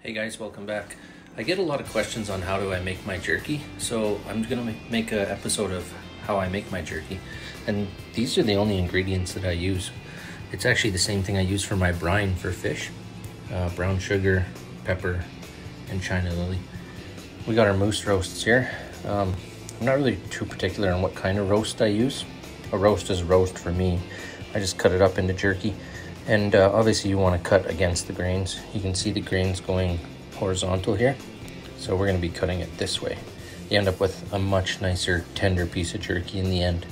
Hey guys, welcome back. I get a lot of questions on how do I make my jerky, so I'm gonna make an episode of how I make my jerky. And these are the only ingredients that I use. It's actually the same thing I use for my brine for fish. Brown sugar, pepper, and China lily. We got our moose roasts here. I'm not really too particular on what kind of roast I use. A roast is a roast for me. I just cut it up into jerky. And obviously you want to cut against the grains. You can see the grains going horizontal here. So we're going to be cutting it this way. You end up with a much nicer, tender piece of jerky in the end.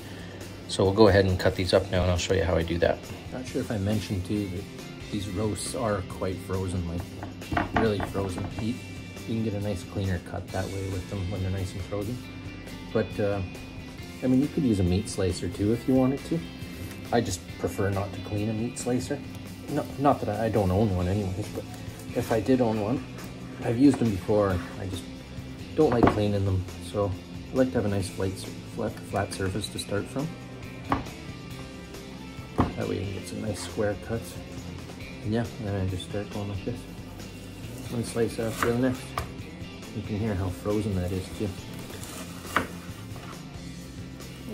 So we'll go ahead and cut these up now and I'll show you how I do that. Not sure if I mentioned too that these roasts are quite frozen, like really frozen. You can get a nice cleaner cut that way with them when they're nice and frozen. But I mean, you could use a meat slicer too if you wanted to. I just prefer not to clean a meat slicer. No, not that I don't own one anyways, but if I did own one, I've used them before. I just don't like cleaning them. So I like to have a nice flat surface to start from. That way you can get some nice square cuts. And yeah, and then I just start going like this. One slice after the next. You can hear how frozen that is too.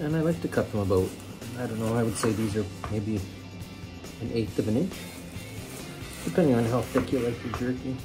And I like to cut them about, I don't know, I would say these are maybe 1/8 of an inch, depending on how thick you like your jerky.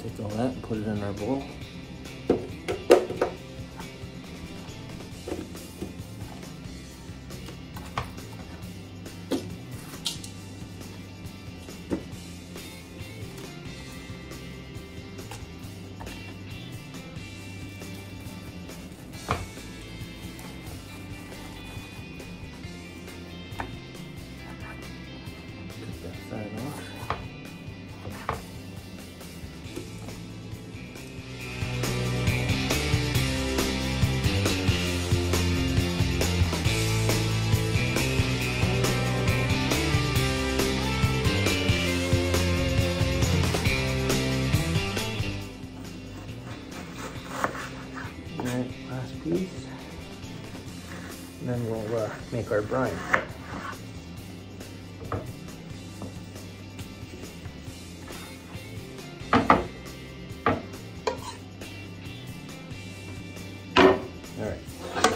Take all that and put it in our bowl. Cut that fat off. Alright, last piece. And then we'll make our brine. Alright,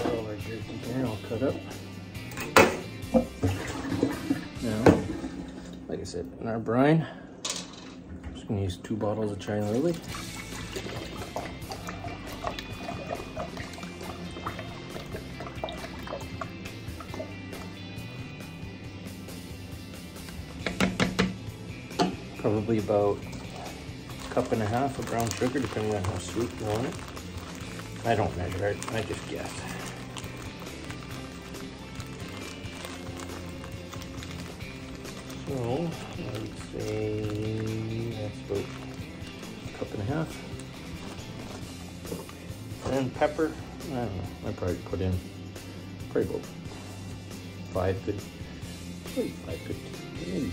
all our jerky here all cut up. Now, like I said, in our brine, I'm just going to use 2 bottles of China lily. Probably about 1.5 cups of brown sugar, depending on how sweet you want it. I don't measure it, I just guess. So, I would say that's about 1.5 cups. And pepper, I don't know, I probably put in about 5 good, maybe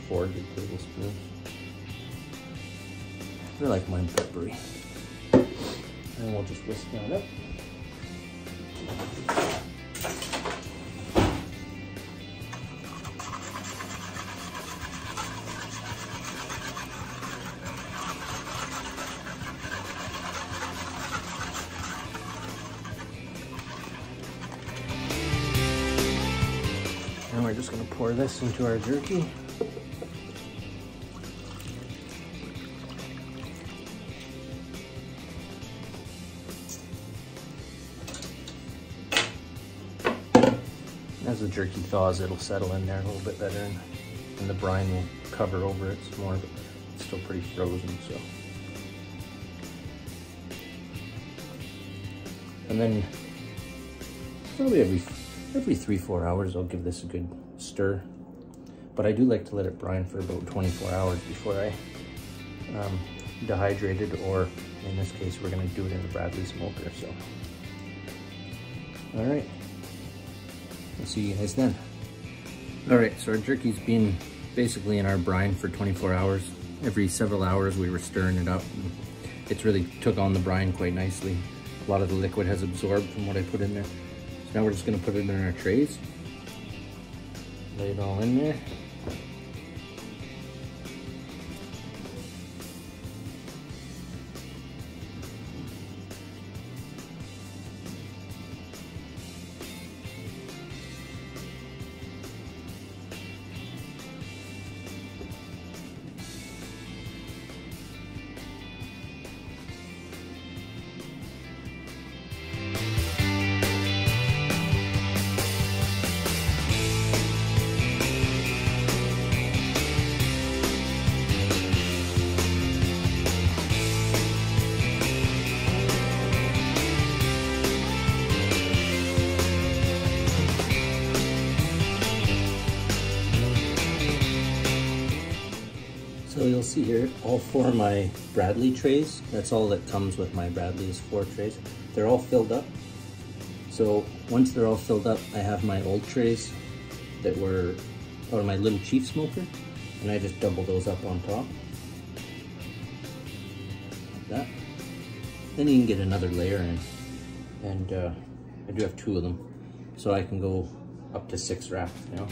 4 good tablespoons. I like mine peppery. And we'll just whisk that up. And we're just going to pour this into our jerky. As the jerky thaws, it'll settle in there a little bit better, and the brine will cover over it some more, but it's still pretty frozen, so. And then Probably every 3-4 hours I'll give this a good stir. But I do like to let it brine for about 24 hours before I dehydrate it, or in this case we're going to do it in the Bradley smoker. So all right, I'll see you guys then. All right, so our jerky's been basically in our brine for 24 hours. Every several hours we were stirring it up. It's really took on the brine quite nicely. A lot of the liquid has absorbed from what I put in there. So now we're just going to put it in our trays. Lay it all in there. So you'll see here, all 4 of my Bradley trays, that's all that comes with my Bradley is 4 trays. They're all filled up. So once they're all filled up, I have my old trays that were out of my little Chief smoker, and I just double those up on top. Like that. Then you can get another layer in. And I do have 2 of them. So I can go up to 6 wraps now.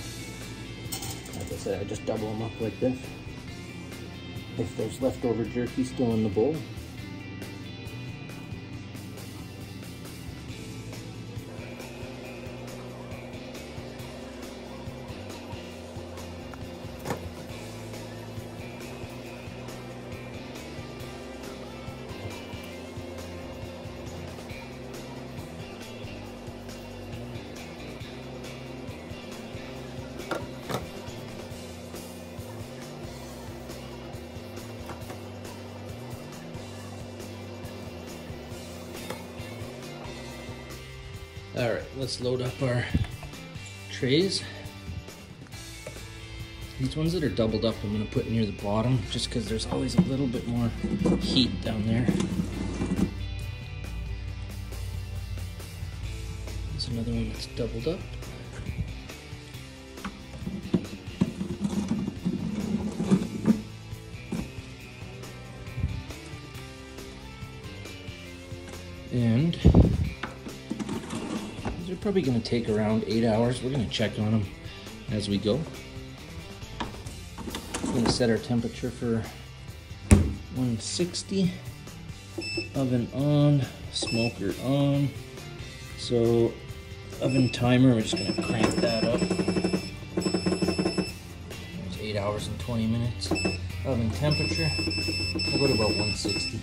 Like I said, I just double them up like this. If there's leftover jerky still in the bowl. All right, let's load up our trays. These ones that are doubled up, I'm gonna put near the bottom just because there's always a little bit more heat down there. There's another one that's doubled up. And they're probably going to take around 8 hours. We're going to check on them as we go. We're going to set our temperature for 160. Oven on, smoker on. So oven timer, we're just going to crank that up. There's 8 hours and 20 minutes. Oven temperature, we'll go to about 160.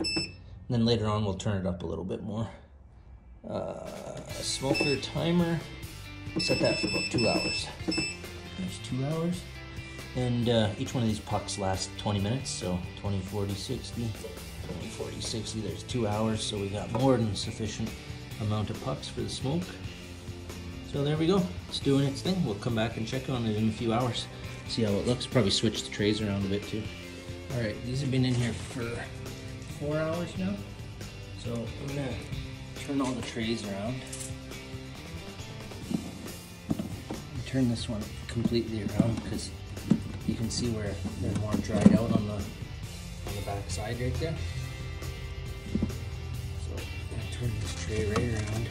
And then later on, we'll turn it up a little bit more. Smoker timer, we'll set that for about 2 hours. There's 2 hours. And each one of these pucks lasts 20 minutes, so 20, 40, 60, 20, 40, 60, there's 2 hours, so we got more than sufficient amount of pucks for the smoke. So there we go, it's doing its thing. We'll come back and check on it in a few hours, see how it looks. Probably switch the trays around a bit too. All right, these have been in here for 4 hours now. So I'm gonna turn all the trays around. Turn this one completely around because you can see where they're more dried out on the back side right there. So I'm gonna turn this tray right around.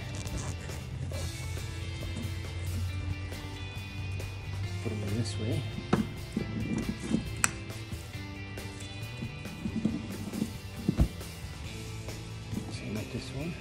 Put them in this way. Same like this one.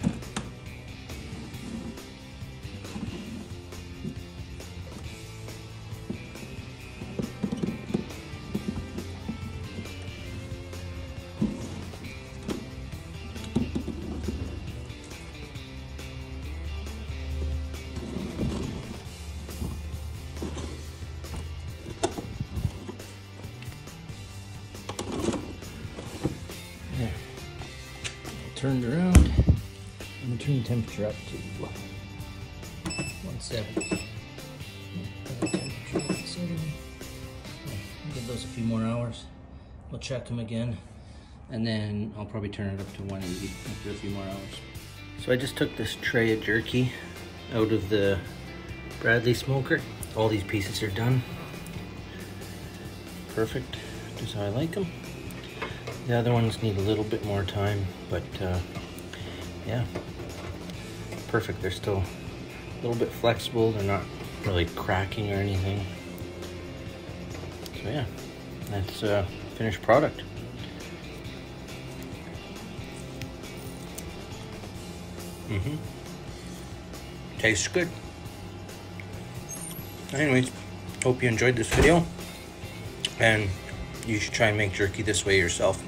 Turned around. I'm gonna turn the temperature up to 170. Temperature 170. Give those a few more hours. We'll check them again, and then I'll probably turn it up to 180 after a few more hours. So I just took this tray of jerky out of the Bradley smoker. All these pieces are done. Perfect, just how I like them. The other ones need a little bit more time, but yeah, perfect. They're still a little bit flexible. They're not really cracking or anything. So yeah, that's finished product. Tastes good. Anyways, hope you enjoyed this video, and you should try and make jerky this way yourself.